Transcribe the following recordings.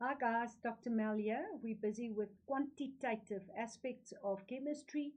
Hi guys, Dr. Mel here. We're busy with quantitative aspects of chemistry,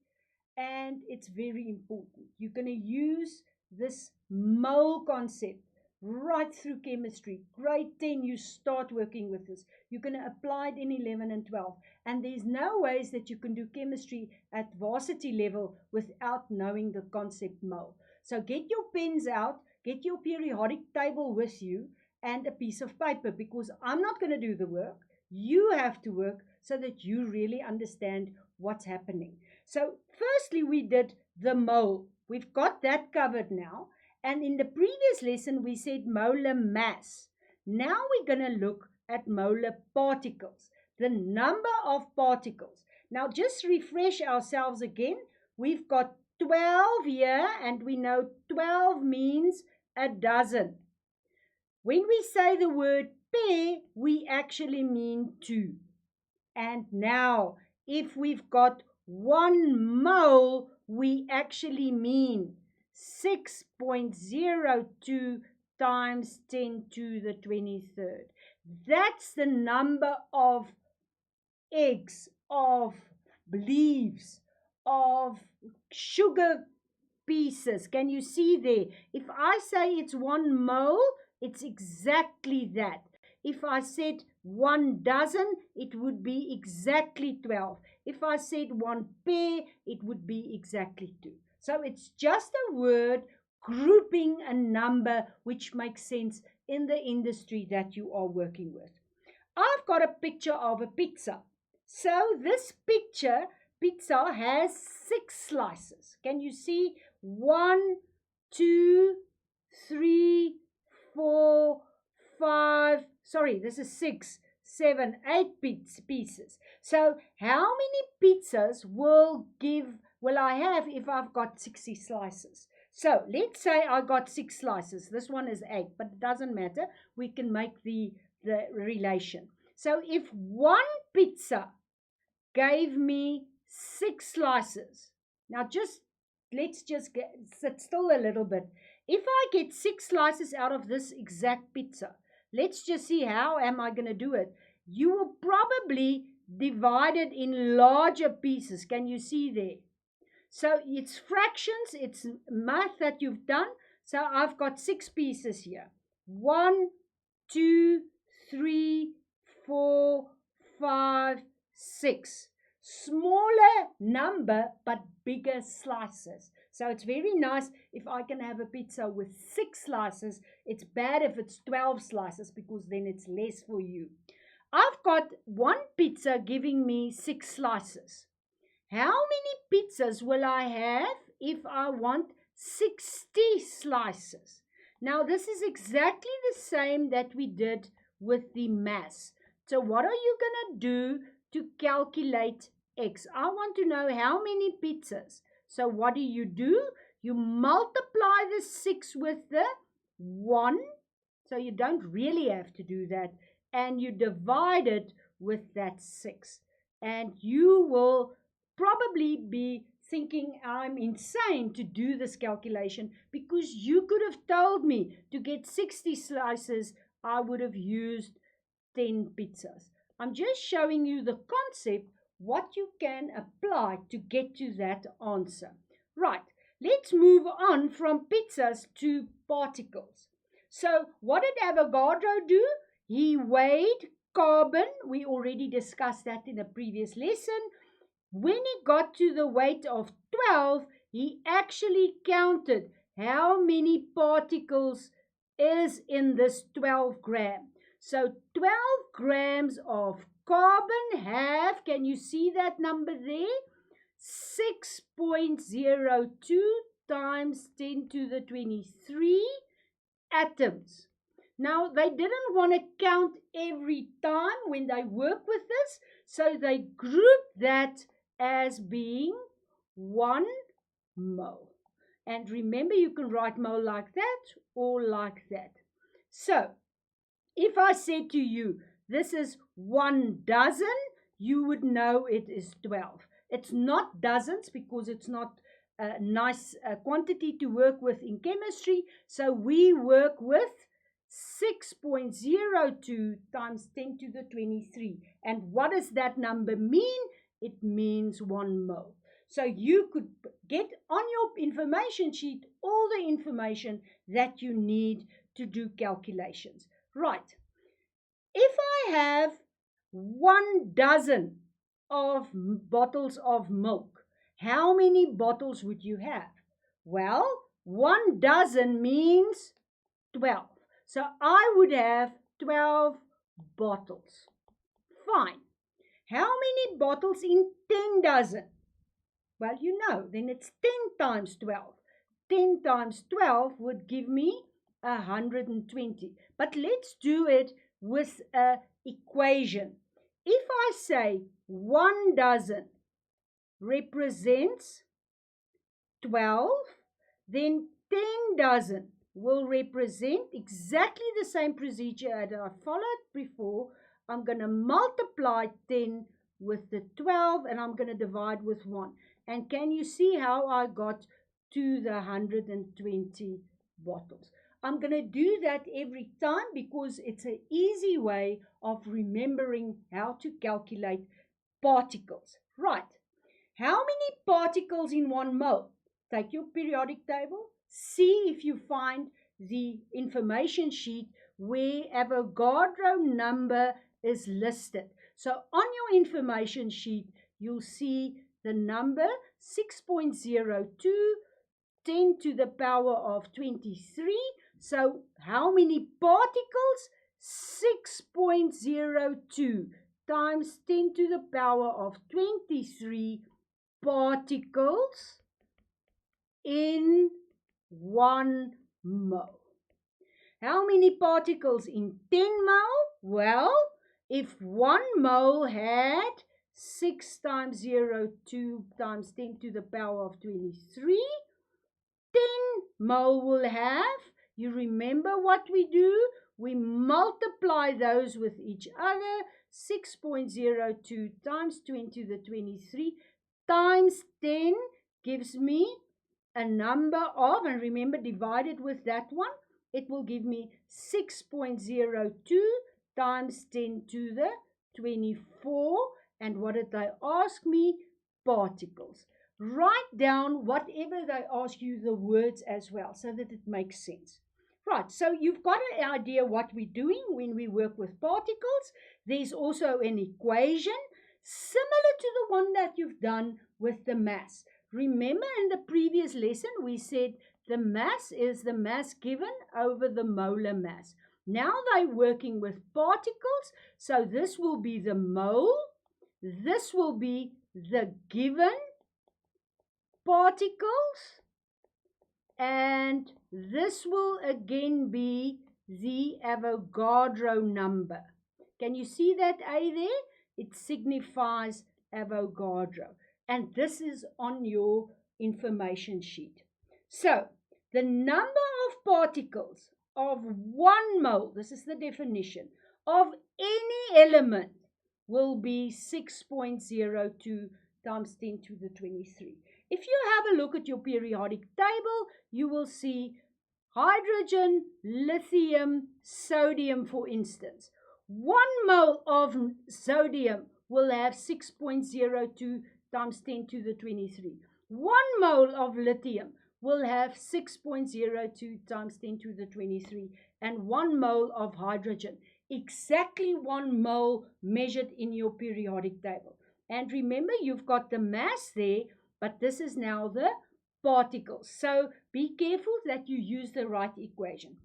and it's very important. You're going to use this mole concept right through chemistry. Grade 10, you start working with this. You're going to apply it in 11 and 12. And there's no ways that you can do chemistry at varsity level without knowing the concept mole. So get your pens out, get your periodic table with you, and a piece of paper, because I'm not going to do the work. You have to work so that you really understand what's happening. So, firstly, we did the mole. We've got that covered now. And in the previous lesson, we said molar mass. Now we're going to look at molar particles, the number of particles. Now, just refresh ourselves again. We've got 12 here, and we know 12 means a dozen. When we say the word pair, we actually mean two. And now, if we've got 1 mole, we actually mean 6.02 times 10 to the 23rd. That's the number of eggs, of leaves, of sugar pieces. Can you see there? If I say it's 1 mole, it's exactly that. If I said 1 dozen, it would be exactly 12. If I said 1 pair, it would be exactly 2. So it's just a word grouping a number which makes sense in the industry that you are working with. I've got a picture of a pizza. So this pizza has 6 slices. Can you see? 1, 2, 3, 4, 5. Sorry, this is 6, 7, 8 pieces. So how many pizzas will I have if I've got 60 slices? So let's say I got 6 slices. This one is 8, but it doesn't matter. We can make the relation. So if one pizza gave me 6 slices, now let's just sit still a little bit. If I get 6 slices out of this exact pizza, let's just see how am I going to do it. You will probably divide it in larger pieces. Can you see there? So it's fractions, it's math that you've done. So I've got 6 pieces here. 1, 2, 3, 4, 5, 6. Smaller number, but bigger slices. So it's very nice if I can have a pizza with 6 slices. It's bad if it's 12 slices because then it's less for you. I've got one pizza giving me 6 slices. How many pizzas will I have if I want 60 slices? Now, this is exactly the same that we did with the mass. So, what are you going to do to calculate x? I want to know how many pizzas. So, what do? You multiply the 6 with the 1. So, you don't really have to do that. And you divide it with that 6. And you will probably be thinking I'm insane to do this calculation, because you could have told me to get 60 slices, I would have used 10 pizzas. I'm just showing you the concept, what you can apply to get to that answer. Right, let's move on from pizzas to particles. So what did Avogadro do? He weighed carbon. We already discussed that in a previous lesson. When he got to the weight of 12, he actually counted how many particles is in this 12 gram. So 12 grams of carbon have, can you see that number there? 6.02 times 10 to the 23 atoms. Now, they didn't want to count every time when they work with this, so they grouped that as being 1 mole. And remember, you can write mole like that or like that. So, if I said to you, this is 1 dozen, you would know it is 12. It's not dozens because it's not a nice quantity to work with in chemistry. So we work with 6.02 times 10 to the 23. And what does that number mean? It means 1 mole. So you could get on your information sheet all the information that you need to do calculations. Right. If I have 1 dozen of bottles of milk, how many bottles would you have? Well, 1 dozen means 12. So I would have 12 bottles. Fine. How many bottles in 10 dozen? Well, you know, then it's 10 times 12. 10 times 12 would give me 120. But let's do it with an equation. If I say 1 dozen represents 12, then 10 dozen will represent exactly the same procedure that I followed before. I'm going to multiply 10 with the 12 and I'm going to divide with 1. And can you see how I got to the 120 bottles? I'm going to do that every time because it's an easy way of remembering how to calculate particles. Right. How many particles in 1 mole? Take your periodic table. See if you find the information sheet where Avogadro number is listed. So on your information sheet, you'll see the number 6.02, 10 to the power of 23. So how many particles? 6.02 times 10 to the power of 23 particles in 1 mole. How many particles in 10 mole? Well, if 1 mole had 6 times 0, 2 times 10 to the power of 23, 10 mole will have, you remember what we do? We multiply those with each other. 6.02 times 10 to the 23 times 10 gives me a number of, and remember, divided with that one, it will give me 6.02 times 10 to the 24. And what did they ask me? Particles. Write down whatever they ask you, the words as well, so that it makes sense. Right, so you've got an idea what we're doing when we work with particles. There's also an equation similar to the one that you've done with the mass. Remember in the previous lesson we said the mass is the mass given over the molar mass. Now they're working with particles, so this will be the mole, this will be the given particles, and this will again be the Avogadro number. Can you see that A there? It signifies Avogadro. And this is on your information sheet. So, the number of particles of 1 mole, this is the definition, of any element will be 6.02 times 10 to the 23. If you have a look at your periodic table, you will see hydrogen, lithium, sodium, for instance. 1 mole of sodium will have 6.02 times 10 to the 23. 1 mole of lithium will have 6.02 times 10 to the 23. And 1 mole of hydrogen. Exactly 1 mole measured in your periodic table. And remember, you've got the mass there, but this is now the particles. So be careful that you use the right equation.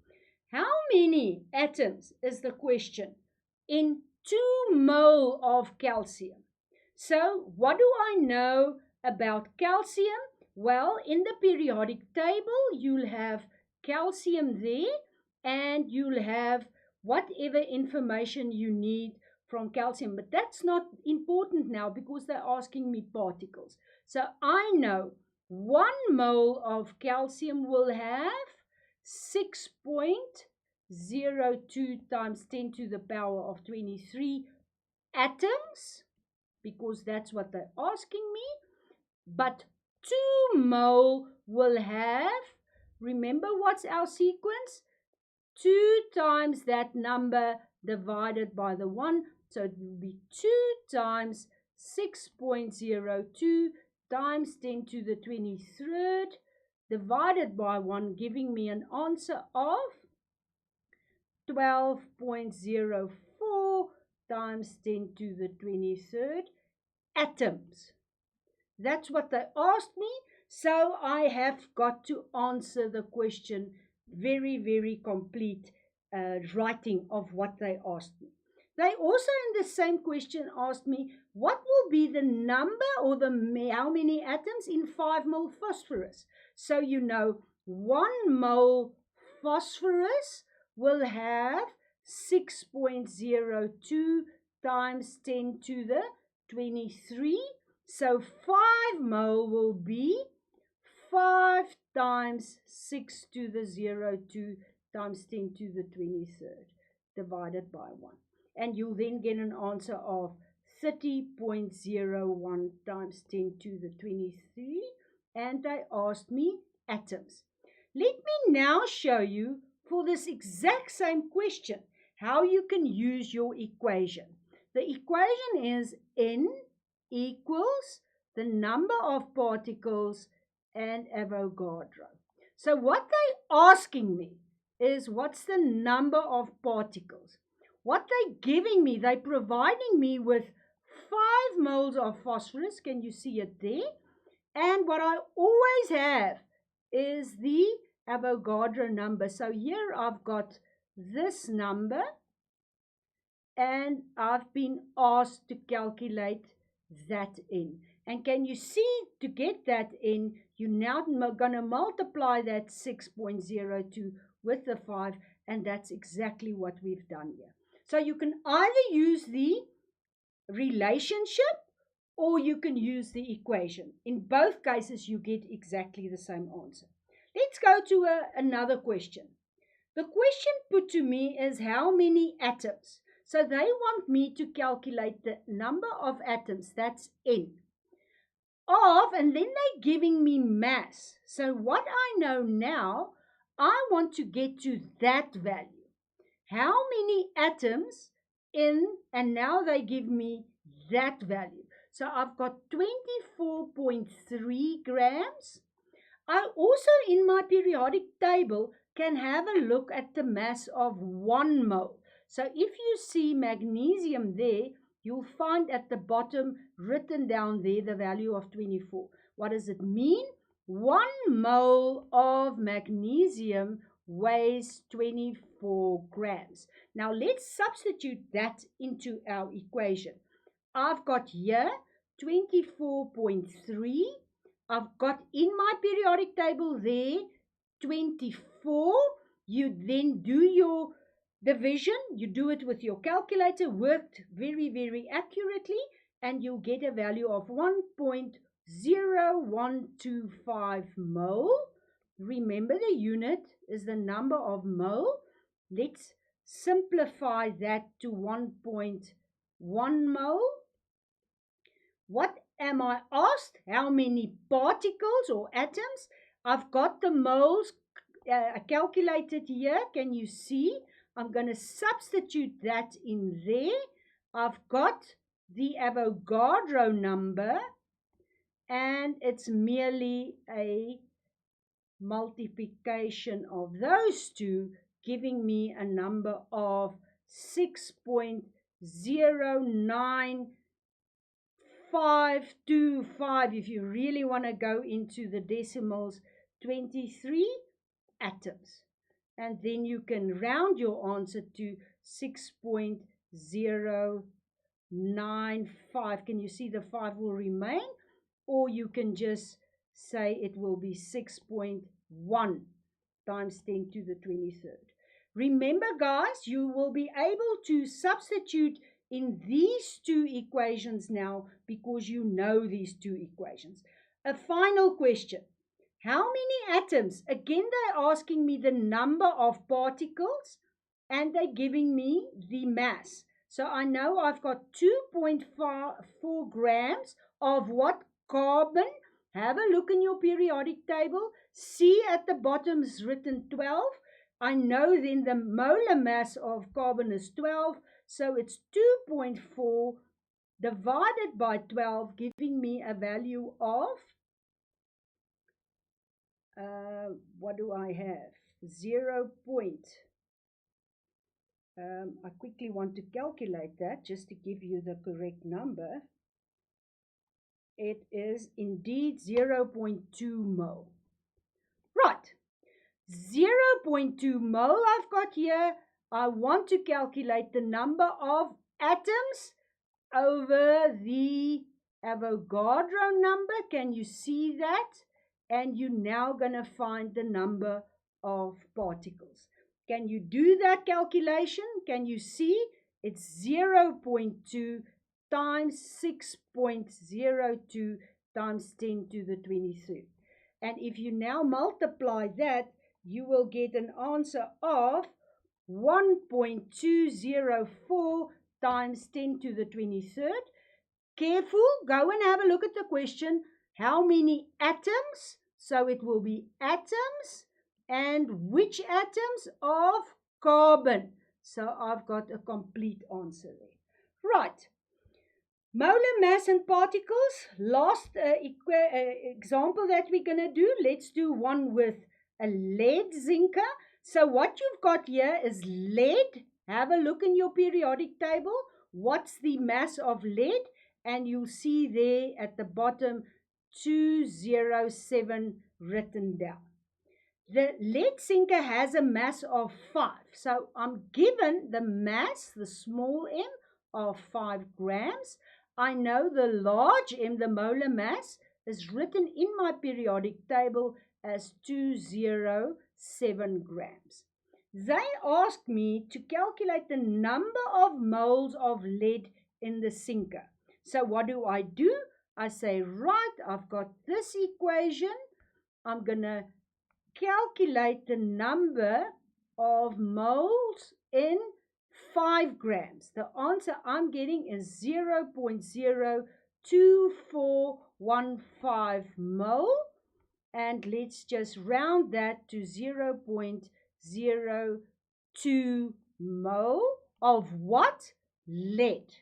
How many atoms is the question in 2 mole of calcium? So what do I know about calcium? Well, in the periodic table, you'll have calcium there, and you'll have whatever information you need from calcium. But that's not important now because they're asking me particles. So I know 1 mole of calcium will have 6.02 times 10 to the power of 23 atoms, because that's what they're asking me. But 2 mole will have, remember what's our sequence? 2 times that number divided by the 1. So it will be 2 times 6.02 times 10 to the 23rd divided by 1, giving me an answer of 12.04 times 10 to the 23rd atoms. That's what they asked me, so I have got to answer the question very, very complete writing of what they asked me. They also in the same question asked me what will be the number or how many atoms in 5 mole phosphorus. So you know 1 mole phosphorus will have 6.02 times 10 to the 23. So 5 mole will be 5 times 6 to the 02 times 10 to the 23rd divided by 1. And you'll then get an answer of 30.01 times 10 to the 23. And they asked me atoms. Let me now show you for this exact same question how you can use your equation. The equation is N equals the number of particles and Avogadro. So what they're asking me is what's the number of particles? What they're giving me, they're providing me with 5 moles of phosphorus. Can you see it there? And what I always have is the Avogadro number. So here I've got this number and I've been asked to calculate that in. And can you see, to get that in, you're now going to multiply that 6.02 with the 5, and that's exactly what we've done here. So you can either use the relationship or you can use the equation. In both cases, you get exactly the same answer. Let's go to another question. The question put to me is how many atoms? So they want me to calculate the number of atoms, that's N, of, and then they're giving me mass. So what I know now, I want to get to that value. How many atoms in, and now they give me that value. So I've got 24.3 grams. I also in my periodic table can have a look at the mass of 1 mole. So if you see magnesium there, you'll find at the bottom written down there the value of 24. What does it mean? 1 mole of magnesium weighs 24 grams. Now let's substitute that into our equation. I've got here 24.3. I've got in my periodic table there 24. You then do your division. You do it with your calculator. Worked very, very accurately. And you'll get a value of 1.0125 mole. Remember the unit is the number of mole. Let's simplify that to 1.1 mole. What am I asked? How many particles or atoms? I've got the moles calculated here. Can you see? I'm going to substitute that in there. I've got the Avogadro number, and it's merely a multiplication of those two, giving me a number of 6.09525. If you really want to go into the decimals, 23 atoms. And then you can round your answer to 6.095. Can you see the 5 will remain? Or you can just say it will be 6.1 times 10 to the 23rd. Remember, guys, you will be able to substitute in these two equations now because you know these two equations. A final question. How many atoms? Again, they're asking me the number of particles and they're giving me the mass. So I know I've got 2.4 grams of what? Carbon. Have a look in your periodic table. See at the bottom is written 12. I know then the molar mass of carbon is 12, so it's 2.4 divided by 12, giving me a value of, what do I have? 0. I quickly want to calculate that just to give you the correct number. It is indeed 0.2 mole. Right, 0.2 mole I've got here. I want to calculate the number of atoms over the Avogadro number. Can you see that? And you're now going to find the number of particles. Can you do that calculation? Can you see? It's 0.2 times 6.02 times 10 to the 23rd. And if you now multiply that, you will get an answer of 1.204 times 10 to the 23rd. Careful, go and have a look at the question. How many atoms? So it will be atoms, and which atoms? Of carbon. So I've got a complete answer there. Right. Molar mass and particles. Last example that we're going to do. Let's do one with a lead zincer. So what you've got here is lead. Have a look in your periodic table. What's the mass of lead? And you'll see there at the bottom 207 written down. The lead zincer has a mass of 5. So I'm given the mass, the small m, of 5 grams. I know the large m, the molar mass, is written in my periodic table as 207 grams. They asked me to calculate the number of moles of lead in the zincer. So what do? I say, right, I've got this equation. I'm going to calculate the number of moles in 5 grams. The answer I'm getting is 0.02415 mole. And let's just round that to 0.02 mole of what? Lead.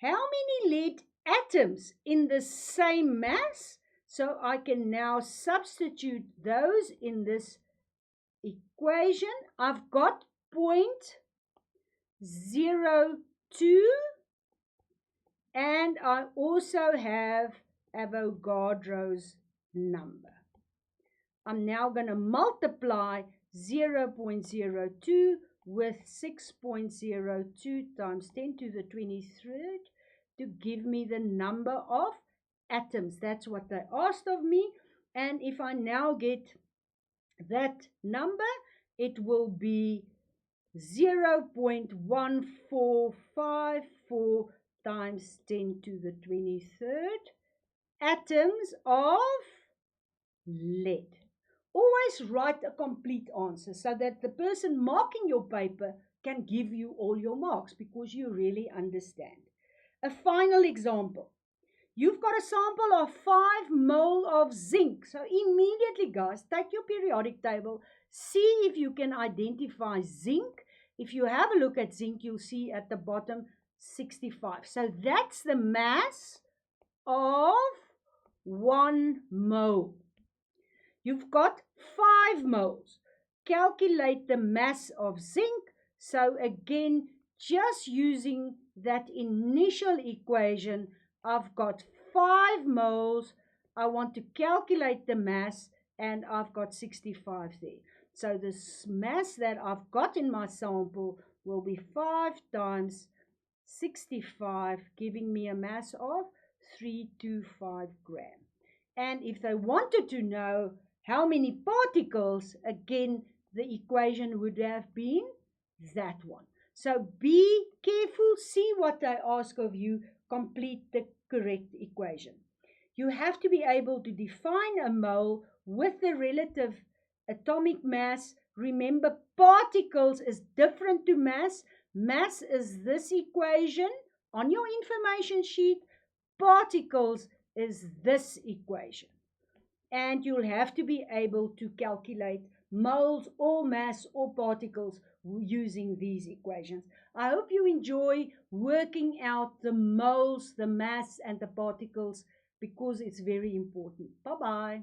How many lead atoms in the same mass? So I can now substitute those in this equation. I've got 0.02, and I also have Avogadro's number. I'm now going to multiply 0.02 with 6.02 times 10 to the 23rd to give me the number of atoms. That's what they asked of me. And if I now get that number, it will be 0.1454 times 10 to the 23rd atoms of lead. Always write a complete answer so that the person marking your paper can give you all your marks because you really understand. A final example. You've got a sample of 5 mole of zinc. So immediately, guys, take your periodic table. See if you can identify zinc. If you have a look at zinc, you'll see at the bottom 65. So that's the mass of 1 mole. You've got 5 moles. Calculate the mass of zinc. So again, just using that initial equation, I've got 5 moles. I want to calculate the mass, and I've got 65 there. So the mass that I've got in my sample will be 5 times 65, giving me a mass of 325 grams. And if they wanted to know how many particles, again, the equation would have been that one. So be careful, see what they ask of you, complete the correct equation. You have to be able to define a mole with the relative atomic mass. Remember, particles is different to mass. Mass is this equation on your information sheet. Particles is this equation. And you'll have to be able to calculate moles or mass or particles using these equations. I hope you enjoy working out the moles, the mass, and the particles because it's very important. Bye-bye.